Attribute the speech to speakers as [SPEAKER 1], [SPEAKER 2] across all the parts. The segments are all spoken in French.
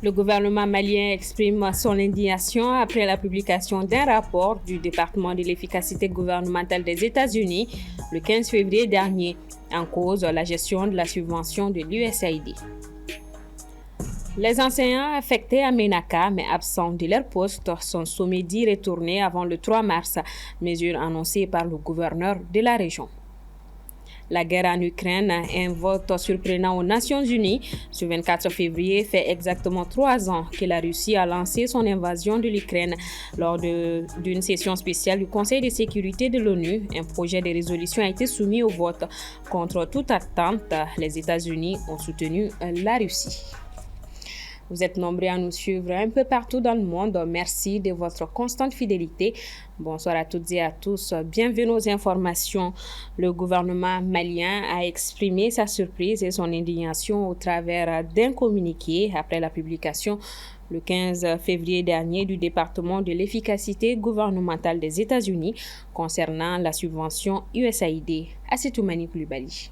[SPEAKER 1] Le gouvernement malien exprime son indignation après la publication d'un rapport du département de l'efficacité gouvernementale des États-Unis le 15 février dernier, en cause la gestion de la subvention de l'USAID. Les enseignants affectés à Ménaka mais absents de leur poste sont sommés d'y retourner avant le 3 mars, mesure annoncée par le gouverneur de la région. La guerre en Ukraine, un vote surprenant aux Nations Unies, ce 24 février fait exactement 3 ans que la Russie a lancé son invasion de l'Ukraine. Lors d'une session spéciale du Conseil de sécurité de l'ONU, un projet de résolution a été soumis au vote. Contre toute attente, les États-Unis ont soutenu la Russie. Vous êtes nombreux à nous suivre un peu partout dans le monde. Merci de votre constante fidélité. Bonsoir à toutes et à tous. Bienvenue aux informations. Le gouvernement malien a exprimé sa surprise et son indignation au travers d'un communiqué après la publication le 15 février dernier du département de l'efficacité gouvernementale des États-Unis concernant la subvention USAID. Assetoumani Coulibaly.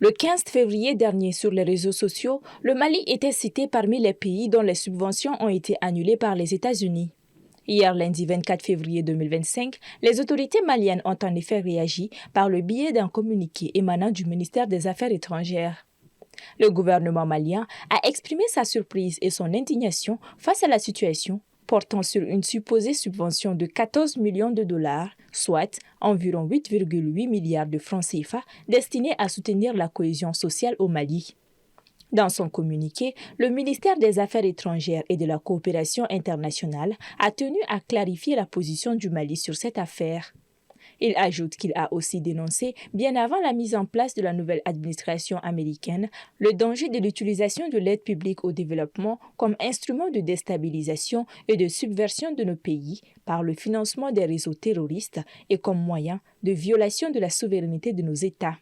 [SPEAKER 2] Le 15 février dernier, sur les réseaux sociaux, le Mali était cité parmi les pays dont les subventions ont été annulées par les États-Unis. Hier, lundi 24 février 2025, les autorités maliennes ont en effet réagi par le biais d'un communiqué émanant du ministère des Affaires étrangères. Le gouvernement malien a exprimé sa surprise et son indignation face à la situation portant sur une supposée subvention de 14 millions de dollars, soit environ 8,8 milliards de francs CFA, destinée à soutenir la cohésion sociale au Mali. Dans son communiqué, le ministère des Affaires étrangères et de la coopération internationale a tenu à clarifier la position du Mali sur cette affaire. Il ajoute qu'il a aussi dénoncé, bien avant la mise en place de la nouvelle administration américaine, le danger de l'utilisation de l'aide publique au développement comme instrument de déstabilisation et de subversion de nos pays par le financement des réseaux terroristes et comme moyen de violation de la souveraineté de nos États.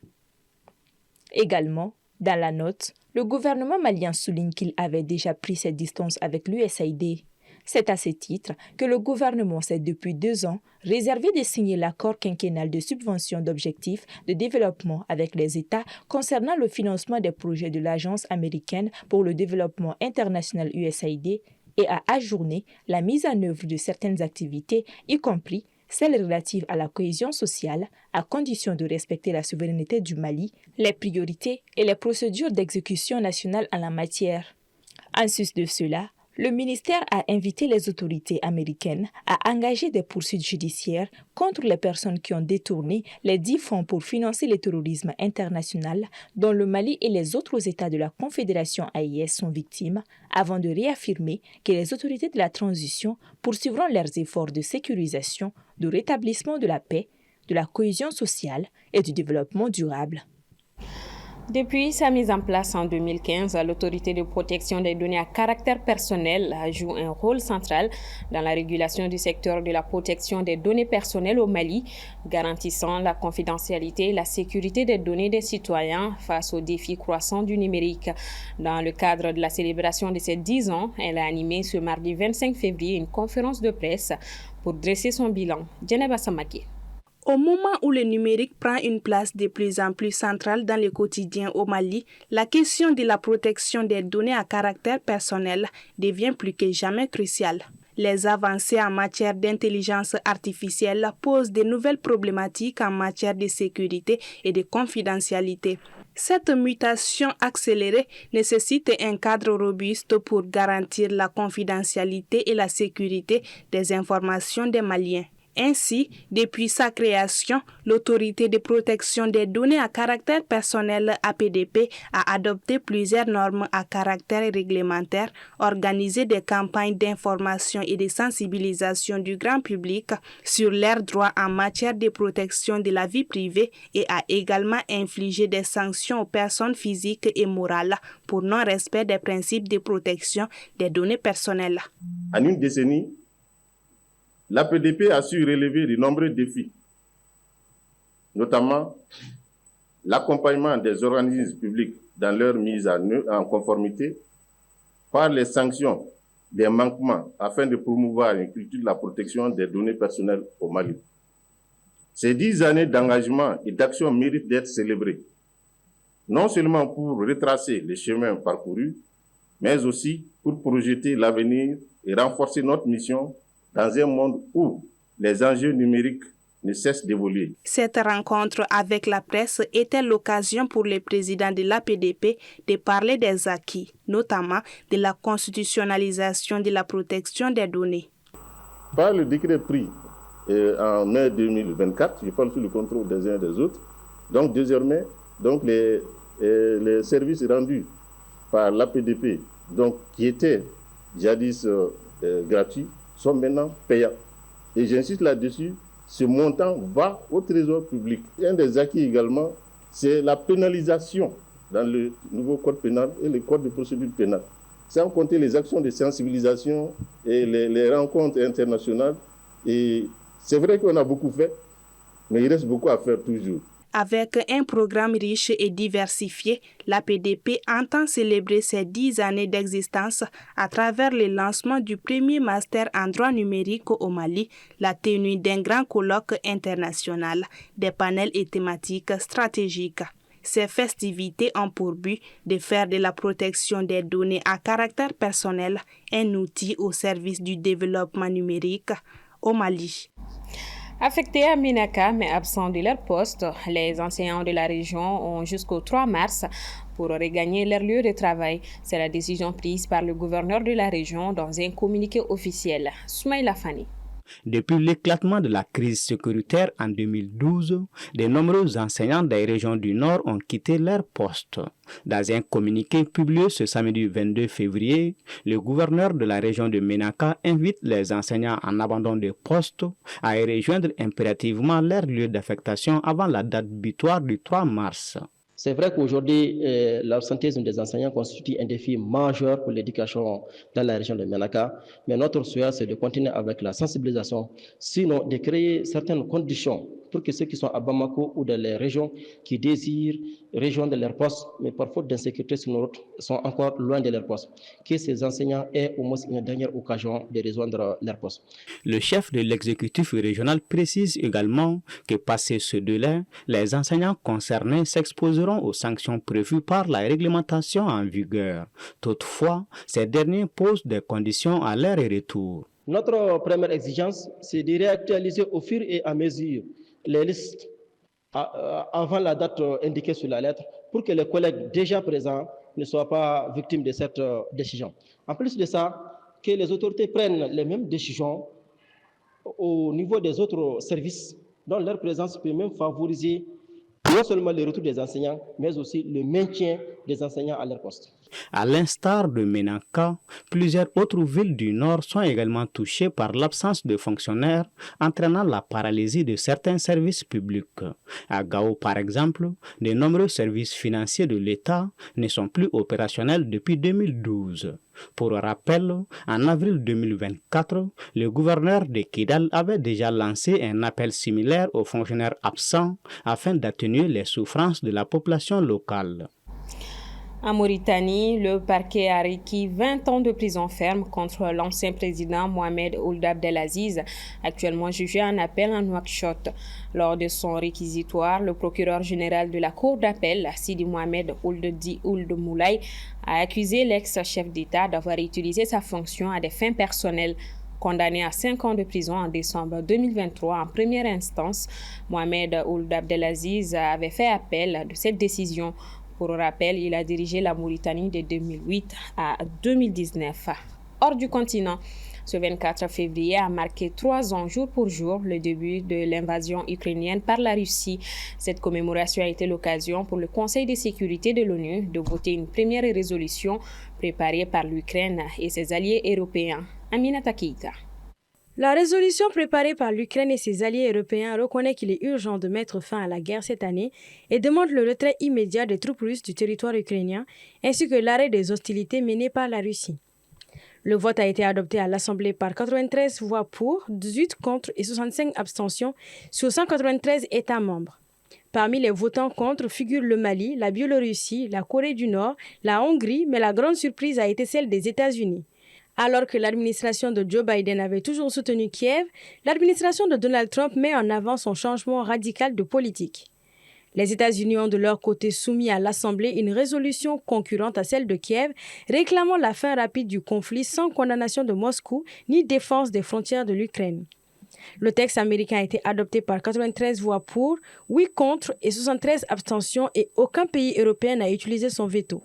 [SPEAKER 2] Également, dans la note, le gouvernement malien souligne qu'il avait déjà pris ses distances avec l'USAID. C'est à ce titre que le gouvernement s'est depuis 2 ans réservé de signer l'accord quinquennal de subvention d'objectifs de développement avec les États concernant le financement des projets de l'Agence américaine pour le développement international USAID et a ajourné la mise en œuvre de certaines activités, y compris celles relatives à la cohésion sociale, à condition de respecter la souveraineté du Mali, les priorités et les procédures d'exécution nationale en la matière. En sus de cela, le ministère a invité les autorités américaines à engager des poursuites judiciaires contre les personnes qui ont détourné les 10 fonds pour financer le terrorisme international dont le Mali et les autres États de la Confédération AIS sont victimes, avant de réaffirmer que les autorités de la transition poursuivront leurs efforts de sécurisation, de rétablissement de la paix, de la cohésion sociale et du développement durable.
[SPEAKER 1] Depuis sa mise en place en 2015, l'Autorité de protection des données à caractère personnel joue un rôle central dans la régulation du secteur de la protection des données personnelles au Mali, garantissant la confidentialité et la sécurité des données des citoyens face aux défis croissants du numérique. Dans le cadre de la célébration de ses 10 ans, elle a animé ce mardi 25 février une conférence de presse pour dresser son bilan. Djeneba Samake.
[SPEAKER 3] Au moment où le numérique prend une place de plus en plus centrale dans le quotidien au Mali, la question de la protection des données à caractère personnel devient plus que jamais cruciale. Les avancées en matière d'intelligence artificielle posent de nouvelles problématiques en matière de sécurité et de confidentialité. Cette mutation accélérée nécessite un cadre robuste pour garantir la confidentialité et la sécurité des informations des Maliens. Ainsi, depuis sa création, l'Autorité de protection des données à caractère personnel APDP a adopté plusieurs normes à caractère réglementaire, organisé des campagnes d'information et de sensibilisation du grand public sur leurs droits en matière de protection de la vie privée et a également infligé des sanctions aux personnes physiques et morales pour non-respect des principes de protection des données personnelles.
[SPEAKER 4] En une décennie, l'APDP a su relever de nombreux défis, notamment l'accompagnement des organismes publics dans leur mise en conformité par les sanctions des manquements afin de promouvoir une culture de la protection des données personnelles au Mali. Ces 10 années d'engagement et d'action méritent d'être célébrées, non seulement pour retracer les chemins parcourus, mais aussi pour projeter l'avenir et renforcer notre mission dans un monde où les enjeux numériques ne cessent d'évoluer.
[SPEAKER 3] Cette rencontre avec la presse était l'occasion pour le président de l'APDP de parler des acquis, notamment de la constitutionnalisation de la protection des données.
[SPEAKER 4] Par le décret pris en mai 2024, je parle sous le contrôle des uns et des autres, donc désormais, les services rendus par l'APDP, donc qui étaient jadis gratuits, sont maintenant payants. Et j'insiste là-dessus, ce montant va au trésor public. Un des acquis également, c'est la pénalisation dans le nouveau code pénal et le code de procédure pénale. Sans compter les actions de sensibilisation et les rencontres internationales. Et c'est vrai qu'on a beaucoup fait, mais il reste beaucoup à faire toujours.
[SPEAKER 3] Avec un programme riche et diversifié, l'APDP entend célébrer ses 10 années d'existence à travers le lancement du premier master en droit numérique au Mali, la tenue d'un grand colloque international, des panels et thématiques stratégiques. Ces festivités ont pour but de faire de la protection des données à caractère personnel un outil au service du développement numérique au Mali.
[SPEAKER 1] Affectés à Ménaka mais absents de leur poste, les enseignants de la région ont jusqu'au 3 mars pour regagner leur lieu de travail. C'est la décision prise par le gouverneur de la région dans un communiqué officiel. Soumaïla Fani.
[SPEAKER 5] Depuis l'éclatement de la crise sécuritaire en 2012, de nombreux enseignants des régions du Nord ont quitté leur poste. Dans un communiqué publié ce samedi 22 février, le gouverneur de la région de Ménaka invite les enseignants en abandon de poste à y rejoindre impérativement leur lieu d'affectation avant la date butoir du 3 mars.
[SPEAKER 6] C'est vrai qu'aujourd'hui, l'absentéisme des enseignants constitue un défi majeur pour l'éducation dans la région de Ménaka, mais notre souhait, c'est de continuer avec la sensibilisation, sinon de créer certaines conditions pour que ceux qui sont à Bamako ou dans les régions qui désirent rejoindre leur poste, mais par faute d'insécurité sur nos routes, sont encore loin de leur poste, que ces enseignants aient au moins une dernière occasion de rejoindre leur poste.
[SPEAKER 5] Le chef de l'exécutif régional précise également que passé ce délai, les enseignants concernés s'exposeront aux sanctions prévues par la réglementation en vigueur. Toutefois, ces derniers posent des conditions à leur retour.
[SPEAKER 6] Notre première exigence, c'est de réactualiser au fur et à mesure les listes avant la date indiquée sur la lettre pour que les collègues déjà présents ne soient pas victimes de cette décision. En plus de ça, que les autorités prennent les mêmes décisions au niveau des autres services dont leur présence peut même favoriser non seulement le retour des enseignants, mais aussi le maintien des enseignants à leur poste.
[SPEAKER 5] À l'instar de Ménaka, plusieurs autres villes du Nord sont également touchées par l'absence de fonctionnaires, entraînant la paralysie de certains services publics. À Gao, par exemple, de nombreux services financiers de l'État ne sont plus opérationnels depuis 2012. Pour rappel, en avril 2024, le gouverneur de Kidal avait déjà lancé un appel similaire aux fonctionnaires absents afin d'atténuer les souffrances de la population locale.
[SPEAKER 1] En Mauritanie, le parquet a requis 20 ans de prison ferme contre l'ancien président Mohamed Ould Abdelaziz, actuellement jugé en appel en Nouakchott. Lors de son réquisitoire, le procureur général de la Cour d'appel, Sidi Mohamed Ould Moulay, a accusé l'ex-chef d'État d'avoir utilisé sa fonction à des fins personnelles. Condamné à 5 ans de prison en décembre 2023 en première instance, Mohamed Ould Abdelaziz avait fait appel de cette décision. Pour rappel, il a dirigé la Mauritanie de 2008 à 2019. Hors du continent, ce 24 février a marqué 3 ans jour pour jour le début de l'invasion ukrainienne par la Russie. Cette commémoration a été l'occasion pour le Conseil de sécurité de l'ONU de voter une première résolution préparée par l'Ukraine et ses alliés européens. Aminata Keita.
[SPEAKER 7] La résolution préparée par l'Ukraine et ses alliés européens reconnaît qu'il est urgent de mettre fin à la guerre cette année et demande le retrait immédiat des troupes russes du territoire ukrainien ainsi que l'arrêt des hostilités menées par la Russie. Le vote a été adopté à l'Assemblée par 93 voix pour, 18 contre et 65 abstentions sur 193 États membres. Parmi les votants contre figurent le Mali, la Biélorussie, la Corée du Nord, la Hongrie, mais la grande surprise a été celle des États-Unis. Alors que l'administration de Joe Biden avait toujours soutenu Kiev, l'administration de Donald Trump met en avant son changement radical de politique. Les États-Unis ont de leur côté soumis à l'Assemblée une résolution concurrente à celle de Kiev, réclamant la fin rapide du conflit sans condamnation de Moscou ni défense des frontières de l'Ukraine. Le texte américain a été adopté par 93 voix pour, 8 contre et 73 abstentions et aucun pays européen n'a utilisé son veto.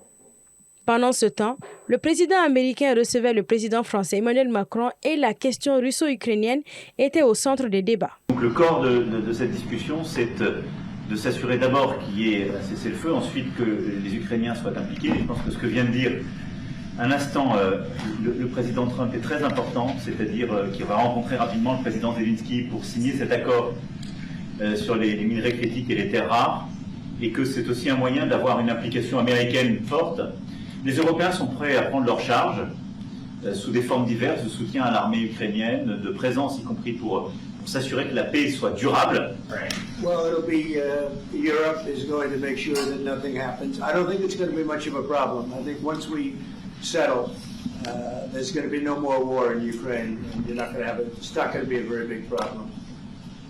[SPEAKER 7] Pendant ce temps, le président américain recevait le président français Emmanuel Macron et la question russo-ukrainienne était au centre des débats.
[SPEAKER 8] Donc le corps de cette discussion, c'est de s'assurer d'abord qu'il y ait un cessez-le-feu, ensuite que les Ukrainiens soient impliqués. Je pense que ce que vient de dire un instant le président Trump est très important, c'est-à-dire qu'il va rencontrer rapidement le président Zelensky pour signer cet accord sur les minerais critiques et les terres rares, et que c'est aussi un moyen d'avoir une implication américaine forte. Les Européens sont prêts à prendre leur charge sous des formes diverses de soutien à l'armée ukrainienne, de présence y compris pour s'assurer que la paix soit durable.
[SPEAKER 9] Well, it'll be Europe is going to make sure that nothing happens. I don't think it's going to be much of a problem. I think once we settle, there's going to be no more war in Ukraine, and you're not going to have it. It's not going to be a very big problem.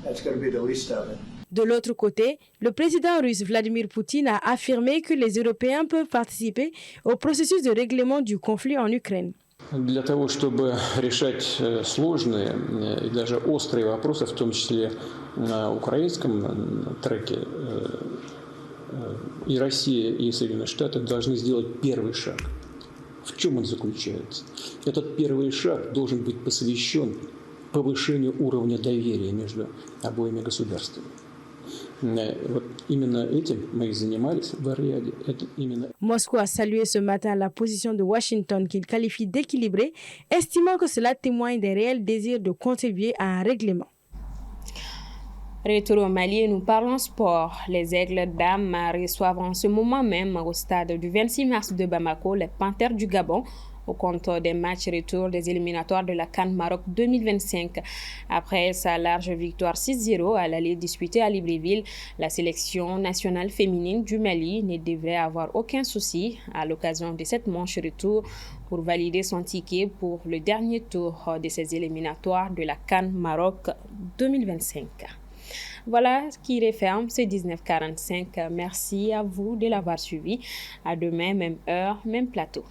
[SPEAKER 9] That's going to be the least of it.
[SPEAKER 7] De l'autre côté, le président russe Vladimir Poutine a affirmé que les Européens peuvent participer au processus de règlement du conflit en Ukraine.
[SPEAKER 10] Для того, чтобы решать сложные и даже острые вопросы, в том числе на украинском треке, и Россия, и Соединенные Штаты должны сделать первый шаг. В чем он заключается? Этот первый шаг должен быть посвящен повышению уровня доверия между обоими государствами. Вот именно этим мы и занимались в Ар-Рияде.
[SPEAKER 7] Moscou a salué ce matin la position de Washington qu'il qualifie d'équilibrée, estimant que cela témoigne des réels désirs de contribuer à un règlement.
[SPEAKER 1] Retour au Mali et nous parlons sport. Les Aigles dames reçoivent en ce moment même au stade du 26 mars de Bamako les Panthères du Gabon au compte des matchs retour des éliminatoires de la CAN Maroc 2025. Après sa large victoire 6-0 à l'aller disputée à Libreville, la sélection nationale féminine du Mali ne devrait avoir aucun souci à l'occasion de cette manche retour pour valider son ticket pour le dernier tour de ces éliminatoires de la CAN Maroc 2025. Voilà ce qui referme ce 1945. Merci à vous de l'avoir suivi. À demain, même heure, même plateau.